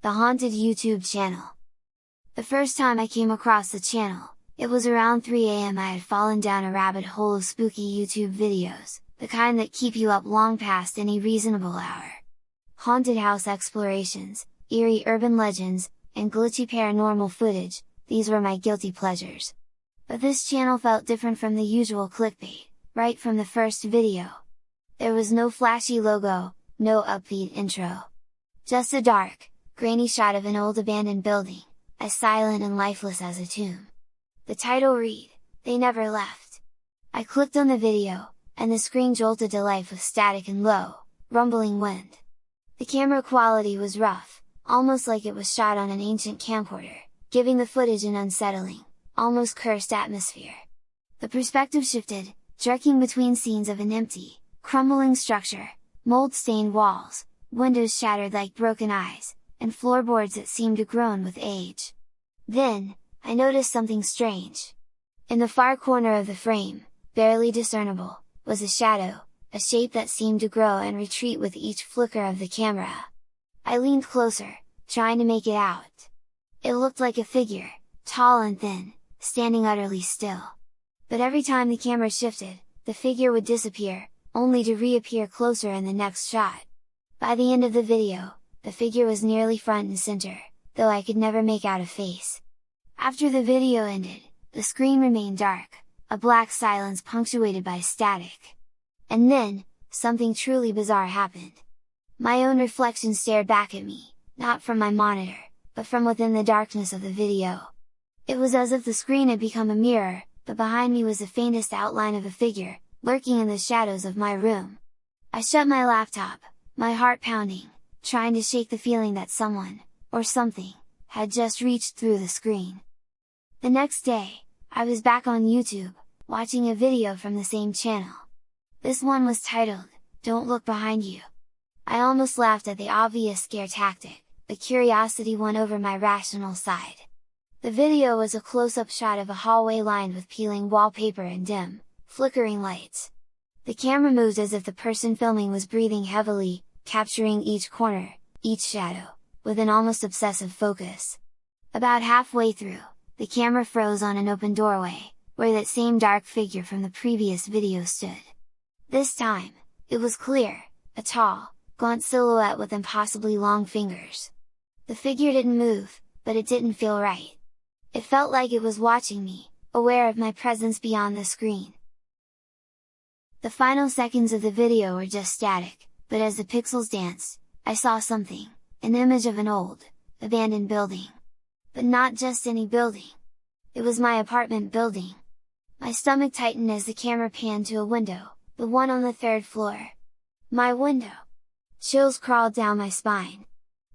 the haunted YouTube channel. The first time I came across the channel, it was around 3 AM. I had fallen down a rabbit hole of spooky YouTube videos, the kind that keep you up long past any reasonable hour. Haunted house explorations, eerie urban legends, and glitchy paranormal footage, these were my guilty pleasures. But this channel felt different from the usual clickbait, right from the first video. There was no flashy logo, no upbeat intro. Just a dark, grainy shot of an old abandoned building, as silent and lifeless as a tomb. The title read, "They Never Left." I clicked on the video, and the screen jolted to life with static and low, rumbling wind. The camera quality was rough, almost like it was shot on an ancient camcorder, giving the footage an unsettling, almost cursed atmosphere. The perspective shifted, jerking between scenes of an empty, crumbling structure, mold-stained walls, windows shattered like broken eyes, and floorboards that seemed to groan with age. Then, I noticed something strange. In the far corner of the frame, barely discernible, was a shadow, a shape that seemed to grow and retreat with each flicker of the camera. I leaned closer, trying to make it out. It looked like a figure, tall and thin, standing utterly still. But every time the camera shifted, the figure would disappear, only to reappear closer in the next shot. By the end of the video, the figure was nearly front and center, though I could never make out a face. After the video ended, the screen remained dark, a black silence punctuated by static. And then, something truly bizarre happened. My own reflection stared back at me, not from my monitor, but from within the darkness of the video. It was as if the screen had become a mirror, but behind me was the faintest outline of a figure, lurking in the shadows of my room. I shut my laptop, my heart pounding, trying to shake the feeling that someone, or something, had just reached through the screen. The next day, I was back on YouTube, watching a video from the same channel. This one was titled, "Don't Look Behind You." I almost laughed at the obvious scare tactic, but curiosity won over my rational side. The video was a close-up shot of a hallway lined with peeling wallpaper and dim, flickering lights. The camera moved as if the person filming was breathing heavily, capturing each corner, each shadow, with an almost obsessive focus. About halfway through, the camera froze on an open doorway, where that same dark figure from the previous video stood. This time, it was clear, a tall, gaunt silhouette with impossibly long fingers. The figure didn't move, but it didn't feel right. It felt like it was watching me, aware of my presence beyond the screen. The final seconds of the video were just static, but as the pixels danced, I saw something, an image of an old, abandoned building. But not just any building. It was my apartment building. My stomach tightened as the camera panned to a window, the one on the 3rd floor. My window! Chills crawled down my spine.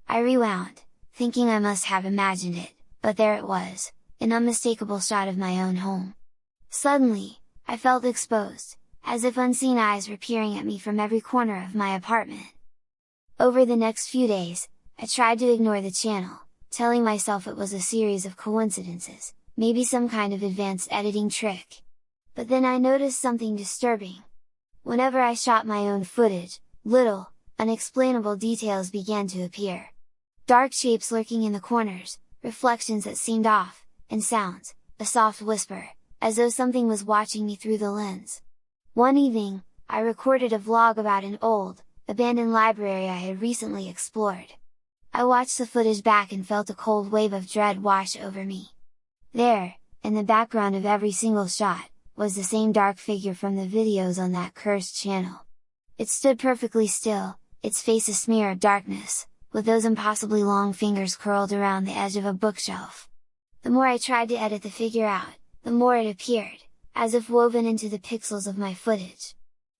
I rewound, thinking I must have imagined it, but there it was, an unmistakable shot of my own home. Suddenly, I felt exposed, as if unseen eyes were peering at me from every corner of my apartment. Over the next few days, I tried to ignore the channel, telling myself it was a series of coincidences, maybe some kind of advanced editing trick. But then I noticed something disturbing. Whenever I shot my own footage, little, unexplainable details began to appear. Dark shapes lurking in the corners, reflections that seemed off, and sounds, a soft whisper, as though something was watching me through the lens. One evening, I recorded a vlog about an old, abandoned library I had recently explored. I watched the footage back and felt a cold wave of dread wash over me. There, in the background of every single shot, was the same dark figure from the videos on that cursed channel. It stood perfectly still, its face a smear of darkness, with those impossibly long fingers curled around the edge of a bookshelf. The more I tried to edit the figure out, the more it appeared, as if woven into the pixels of my footage.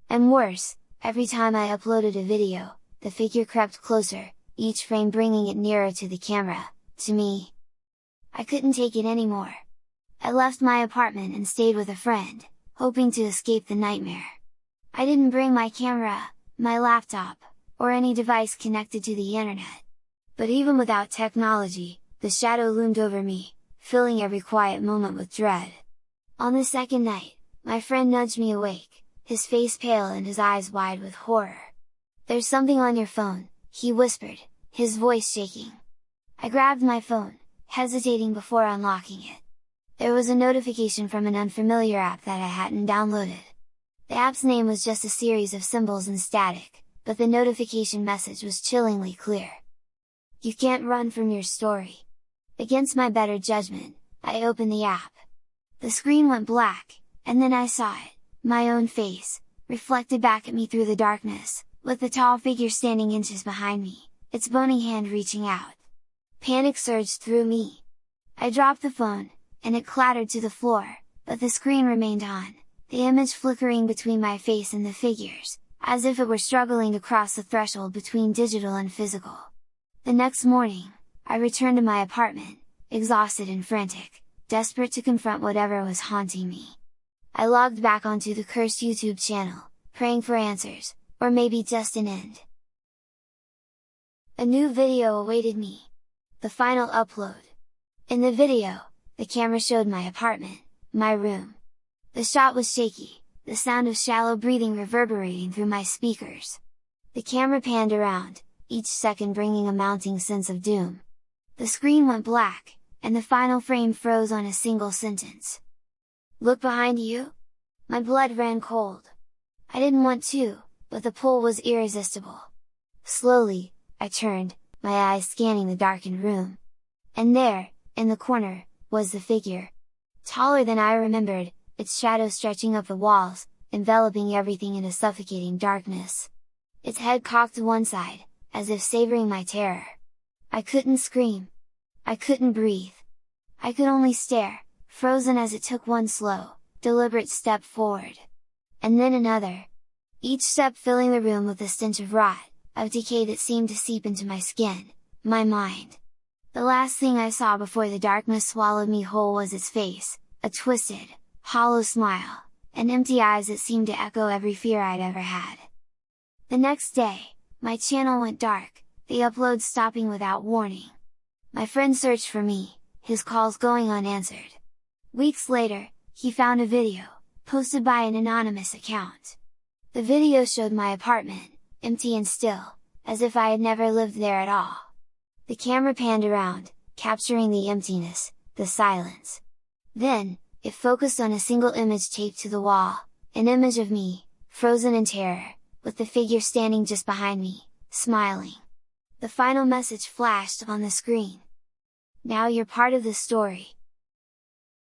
And worse, every time I uploaded a video, the figure crept closer, each frame bringing it nearer to the camera, to me. I couldn't take it anymore. I left my apartment and stayed with a friend, hoping to escape the nightmare. I didn't bring my camera, my laptop, or any device connected to the internet. But even without technology, the shadow loomed over me, filling every quiet moment with dread. On the second night, my friend nudged me awake, his face pale and his eyes wide with horror. "There's something on your phone," he whispered, his voice shaking. I grabbed my phone, hesitating before unlocking it. There was a notification from an unfamiliar app that I hadn't downloaded. The app's name was just a series of symbols and static, but the notification message was chillingly clear. You can't run from your story. Against my better judgment, I opened the app. The screen went black, and then I saw it, my own face, reflected back at me through the darkness, with the tall figure standing inches behind me, its bony hand reaching out. Panic surged through me. I dropped the phone, and it clattered to the floor, but the screen remained on, the image flickering between my face and the figures, as if it were struggling to cross the threshold between digital and physical. The next morning, I returned to my apartment, exhausted and frantic, desperate to confront whatever was haunting me. I logged back onto the cursed YouTube channel, praying for answers, or maybe just an end. A new video awaited me. The final upload. In the video, the camera showed my apartment, my room. The shot was shaky, the sound of shallow breathing reverberating through my speakers. The camera panned around, each second bringing a mounting sense of doom. The screen went black, and the final frame froze on a single sentence. "Look behind you?" My blood ran cold. I didn't want to, but the pull was irresistible. Slowly, I turned, my eyes scanning the darkened room. And there, in the corner, was the figure. Taller than I remembered, its shadow stretching up the walls, enveloping everything in a suffocating darkness. Its head cocked to one side, as if savoring my terror. I couldn't scream. I couldn't breathe. I could only stare, frozen as it took one slow, deliberate step forward. And then another. Each step filling the room with a stench of rot, of decay that seemed to seep into my skin, my mind. The last thing I saw before the darkness swallowed me whole was its face, a twisted, hollow smile, and empty eyes that seemed to echo every fear I'd ever had. The next day, my channel went dark, the uploads stopping without warning. My friend searched for me, his calls going unanswered. Weeks later, he found a video, posted by an anonymous account. The video showed my apartment, empty and still, as if I had never lived there at all. The camera panned around, capturing the emptiness, the silence. Then, it focused on a single image taped to the wall, an image of me, frozen in terror, with the figure standing just behind me, smiling. The final message flashed on the screen. "Now you're part of the story,